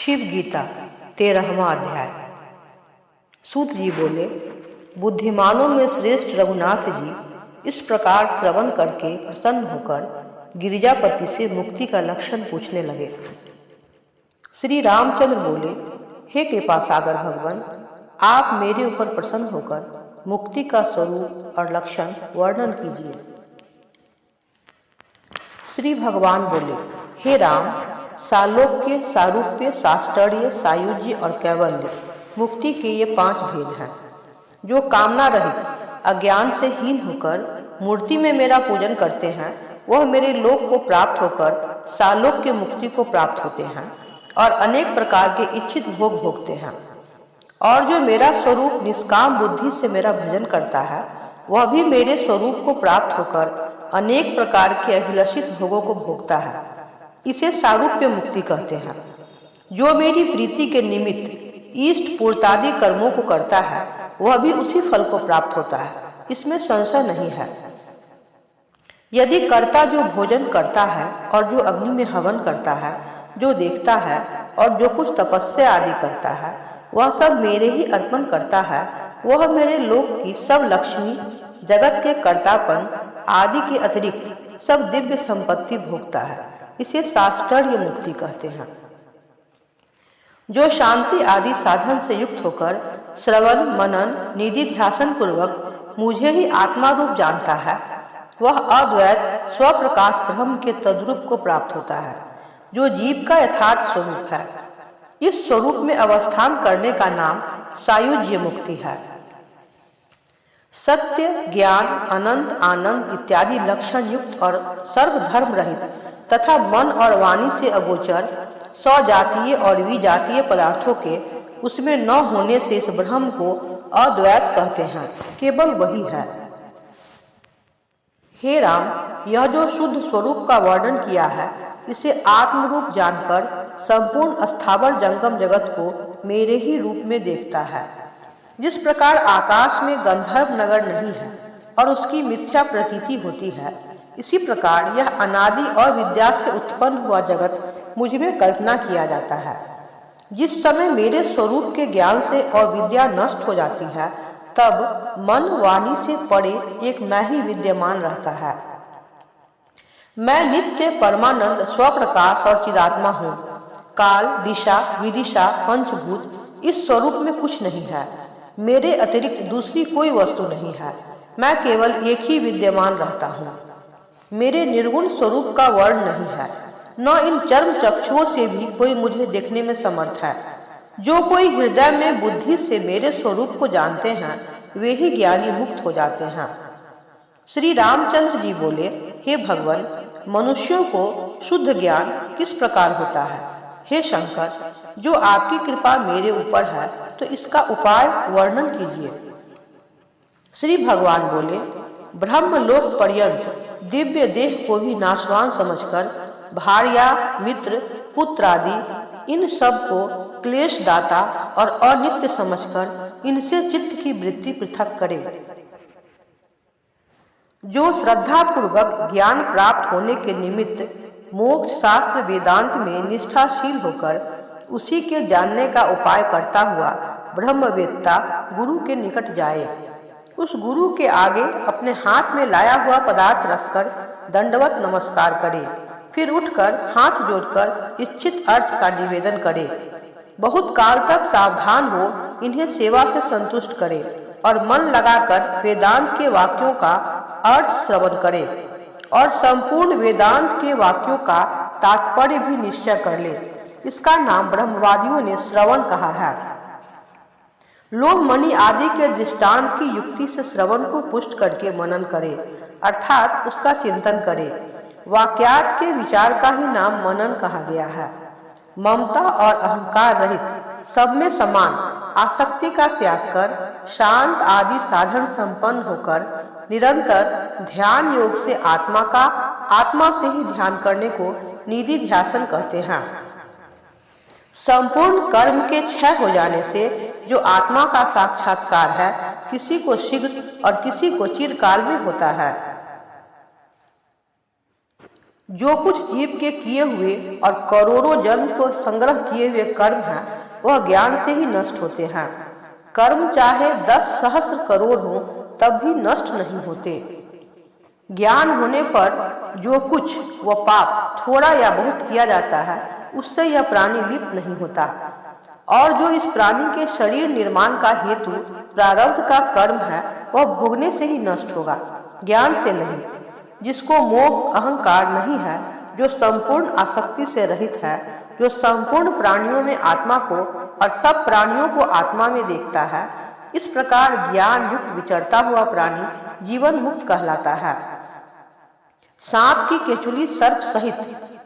शिव गीता 13वां अध्याय। सूत जी बोले, बुद्धिमानों में श्रेष्ठ रघुनाथ जी इस प्रकार श्रवण करके प्रसन्न होकर गिरिजापति से मुक्ति का लक्षण पूछने लगे। श्री रामचंद्र बोले, हे कृपा सागर भगवान, आप मेरे ऊपर प्रसन्न होकर मुक्ति का स्वरूप और लक्षण वर्णन कीजिए। श्री भगवान बोले, हे राम, सालोक्य, सारूप्य, साष्टर्य, सायुज्य और कैवल्य मुक्ति के ये 5 भेद हैं। जो कामना रहित अज्ञान से हीन होकर मूर्ति में मेरा पूजन करते हैं, वह मेरे लोक को प्राप्त होकर सालोक्य मुक्ति को प्राप्त होते हैं और अनेक प्रकार के इच्छित भोग भोगते हैं। और जो मेरा स्वरूप निष्काम बुद्धि से मेरा भजन करता है, वह भी मेरे स्वरूप को प्राप्त होकर अनेक प्रकार के अभिलषित भोगों को भोगता है। इसे सारूप्य मुक्ति कहते हैं। जो मेरी प्रीति के निमित्त इष्ट पूर्तादि कर्मों को करता है, वह भी उसी फल को प्राप्त होता है, इसमें संशय नहीं है। यदि कर्ता जो भोजन करता है और जो अग्नि में हवन करता है, जो देखता है और जो कुछ तपस्या आदि करता है, वह सब मेरे ही अर्पण करता है, वह मेरे लोक की सब लक्ष्मी, जगत के कर्तापन आदि के अतिरिक्त सब दिव्य संपत्ति भोगता है। इसे साष्टर्य मुक्ति कहते हैं। जो शांति आदि साधन से युक्त होकर श्रवण मनन निधि ध्यासन पूर्वक मुझे ही आत्मा रूप जानता है, वह अद्वैत स्वप्रकाश ब्रह्म के तद्रूप को प्राप्त होता है, जो जीव का यथार्थ स्वरूप है। इस स्वरूप में अवस्थान करने का नाम सायुज्य मुक्ति है। सत्य, ज्ञान, अनंत, आनंद इत्यादि लक्षण युक्त और सर्वधर्म रहित तथा मन और वाणी से अगोचर स्वजातीय और विजातीय पदार्थों के उसमें न होने से इस ब्रह्म को अद्वैत कहते हैं, केवल वही है। हे राम, यह जो शुद्ध स्वरूप का वर्णन किया है, इसे आत्मरूप जानकर संपूर्ण स्थावर जंगम जगत को मेरे ही रूप में देखता है। जिस प्रकार आकाश में गंधर्व नगर नहीं है और उसकी मिथ्या प्रतीति होती है, इसी प्रकार यह अनादि और विद्या से उत्पन्न हुआ जगत मुझ में कल्पना किया जाता है। जिस समय मेरे स्वरूप के ज्ञान से और विद्या नष्ट हो जाती है, तब मन वाणी से परे एक मैं ही विद्यमान रहता है। मैं नित्य परमानंद स्वप्रकाश और चिदात्मा हूँ। काल, दिशा, विदिशा, पंचभूत इस स्वरूप में कुछ नहीं है। मेरे अतिरिक्त दूसरी कोई वस्तु नहीं है। मैं केवल एक ही विद्यमान रहता हूँ। मेरे निर्गुण स्वरूप का वर्ण नहीं है, न इन चर्म चक्षुओं से भी कोई मुझे देखने में समर्थ है। जो कोई हृदय में बुद्धि से मेरे स्वरूप को जानते हैं, वे ही ज्ञानी मुक्त हो जाते हैं। श्री रामचंद्र जी बोले, हे भगवान, मनुष्यों को शुद्ध ज्ञान किस प्रकार होता है? हे शंकर, जो आपकी कृपा मेरे ऊपर है, तो इसका उपाय वर्णन कीजिए। श्री भगवान बोले, ब्रह्मलोक पर्यंत दिव्य देह को भी नाशवान समझकर भार्या, मित्र, पुत्र आदि इन सब को क्लेश दाता और अनित्य समझकर इनसे चित्त की वृत्ति पृथक करे। जो श्रद्धा पूर्वक ज्ञान प्राप्त होने के निमित्त मोक्ष शास्त्र वेदांत में निष्ठाशील होकर उसी के जानने का उपाय करता हुआ ब्रह्मवेत्ता गुरु के निकट जाए, उस गुरु के आगे अपने हाथ में लाया हुआ पदार्थ रखकर दंडवत नमस्कार करे, फिर उठकर हाथ जोड़कर इच्छित अर्थ का निवेदन करे। बहुत काल तक सावधान हो इन्हें सेवा से संतुष्ट करे और मन लगाकर वेदांत के वाक्यों का अर्थ श्रवण करे और संपूर्ण वेदांत के वाक्यों का तात्पर्य भी निश्चय कर ले। इसका नाम ब्रह्मवादियों ने श्रवण कहा है। लोभ मणि आदि के दृष्टांत की युक्ति से श्रवण को पुष्ट करके मनन करे, अर्थात उसका चिंतन करे। वाक्यार्थ के विचार का ही नाम मनन कहा गया है। ममता और अहंकार रहित सब में समान आसक्ति का त्याग कर शांत आदि साधन संपन्न होकर निरंतर ध्यान योग से आत्मा से ही ध्यान करने को निधि ध्यासन कहते हैं। संपूर्ण कर्म के क्षय हो जाने से जो आत्मा का साक्षात्कार है, किसी को शीघ्र और किसी को चिरकाल में होता है। जो कुछ जीव के किए हुए और करोड़ों जन्म को संग्रह किए हुए कर्म हैं, वह ज्ञान से ही नष्ट होते हैं। कर्म चाहे 10 सहस्त्र करोड़ हो, तब भी नष्ट नहीं होते। ज्ञान होने पर जो कुछ व पाप थोड़ा या बहुत किया जाता है, उससे यह प्राणी लिप्त नहीं होता। और जो इस प्राणी के शरीर निर्माण का हेतु प्रारब्ध का कर्म है, वह भोगने से ही नष्ट होगा, ज्ञान से नहीं। जिसको मोह अहंकार नहीं है, जो संपूर्ण आसक्ति से रहित है, जो संपूर्ण प्राणियों में आत्मा को और सब प्राणियों को आत्मा में देखता है, इस प्रकार ज्ञान युक्त विचरता हुआ प्राणी जीवन मुक्त कहलाता है। सांप की केचुली सर्प सहित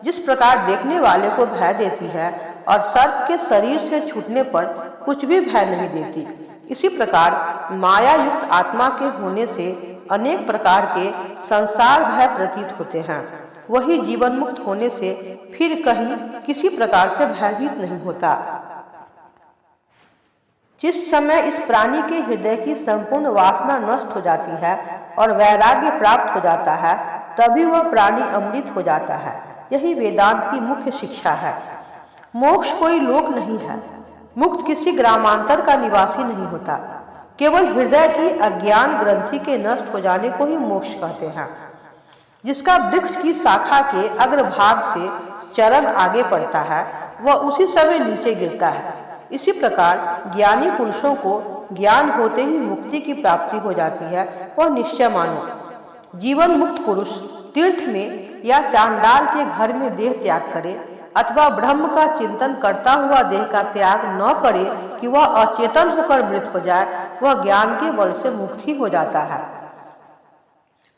जिस प्रकार देखने वाले को भय देती है और सर्प के शरीर से छूटने पर कुछ भी भय नहीं देती, इसी प्रकार माया युक्त आत्मा के होने से अनेक प्रकार के संसार भय प्रतीत होते हैं। वही जीवन मुक्त होने से फिर कहीं किसी प्रकार से भयभीत नहीं होता। जिस समय इस प्राणी के हृदय की संपूर्ण वासना नष्ट हो जाती है और वैराग्य प्राप्त हो जाता है, तभी वह प्राणी अमृत हो जाता है। यही वेदांत की मुख्य शिक्षा है। मोक्ष कोई लोक नहीं है। मुक्त किसी ग्रामांतर का निवासी नहीं होता। केवल हृदय की अज्ञान ग्रंथि के नष्ट हो जाने को ही मोक्ष कहते हैं। जिसका वृक्ष की शाखा के अग्रभाग से चरण आगे बढ़ता है, वह उसी समय नीचे गिरता है। इसी प्रकार ज्ञानी पुरुषों को ज्ञान होते ही मुक्ति की प्राप्ति हो जाती है। वह निश्चय मानो जीवन मुक्त पुरुष तीर्थ में या चांडाल के घर में देह त्याग करे अथवा ब्रह्म का चिंतन करता हुआ देह का त्याग न करे कि वह अचेतन होकर मृत हो जाए, वह ज्ञान के बल से मुक्त ही हो जाता है।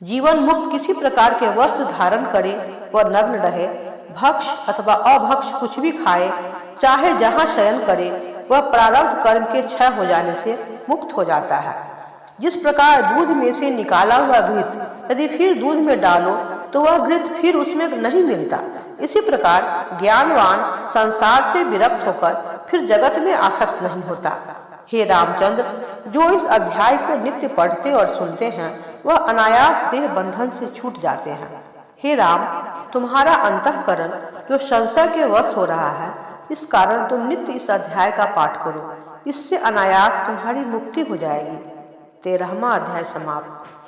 जीवन मुक्त किसी प्रकार के वस्त्र धारण करे व नग्न रहे, भक्ष अथवा अभक्ष कुछ भी खाए, चाहे जहाँ शयन करे, वह प्रारब्ध कर्म के क्षय हो जाने से मुक्त हो जाता है। जिस प्रकार दूध में से निकाला हुआ घृत यदि फिर दूध में डालो तो वह घृत फिर उसमें नहीं मिलता, इसी प्रकार ज्ञानवान संसार से विरक्त होकर फिर जगत में आसक्त नहीं होता। हे रामचंद्र, जो इस अध्याय को नित्य पढ़ते और सुनते हैं, वह अनायास देह बंधन से छूट जाते हैं। हे राम, तुम्हारा अंतःकरण जो संशय के वश हो रहा है, इस कारण तुम नित्य इस अध्याय का पाठ करो। इससे अनायास तुम्हारी मुक्ति हो जाएगी। 13वां अध्याय समाप्त।